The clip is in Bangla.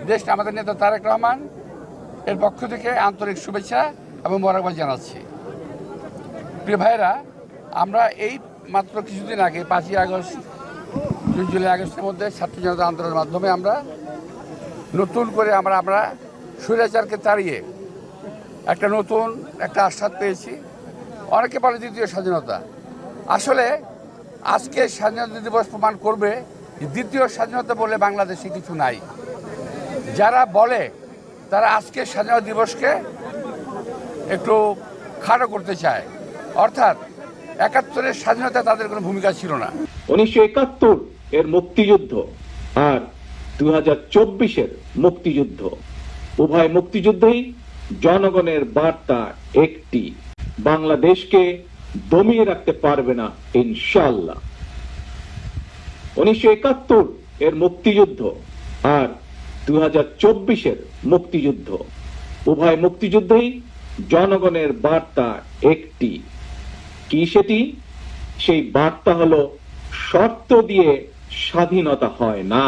দেশটা আমাদের নেতা তারেক রহমান এর পক্ষ থেকে আন্তরিক শুভেচ্ছা এবং মোবারকবাদ জানাচ্ছি। প্রিয় ভাইয়েরা, আমরা এই মাত্র কিছুদিন আগে 5ই আগস্ট, জুলাই আগস্টের মধ্যে ছাত্র জনতা আন্দোলনের মাধ্যমে আমরা নতুন করে আমরা স্বৈরাচারকে তাড়িয়ে নতুন একটা আস্বাদ পেয়েছি। অনেকে বলে দ্বিতীয় স্বাধীনতা। আসলে আজকে স্বাধীনতা দিবস প্রমাণ করবে যে দ্বিতীয় স্বাধীনতা বলে বাংলাদেশে কিছু নাই। যারা বলে তারা আজকে স্বাধীনতা দিবসকে একটু খাটো করতে চায়, অর্থাৎ 71-এর স্বাধীনতা তাদের কোনো ভূমিকা ছিল না। 1971 এর মুক্তিযুদ্ধ আর 2024-এর মুক্তিযুদ্ধ, উভয় মুক্তিযুদ্ধেই জনগণের বার্তা একটি: বাংলাদেশকে দমিয়ে রাখতে পারবে না ইনশাআল্লাহ। 1971 এর মুক্তিযুদ্ধ আর 2024-এর মুক্তিযুদ্ধ, উভয় মুক্তিযুদ্ধেই জনগণের বার্তা একটি। কি সেটি? সেই বার্তা হলো শর্ত দিয়ে স্বাধীনতা হয় না।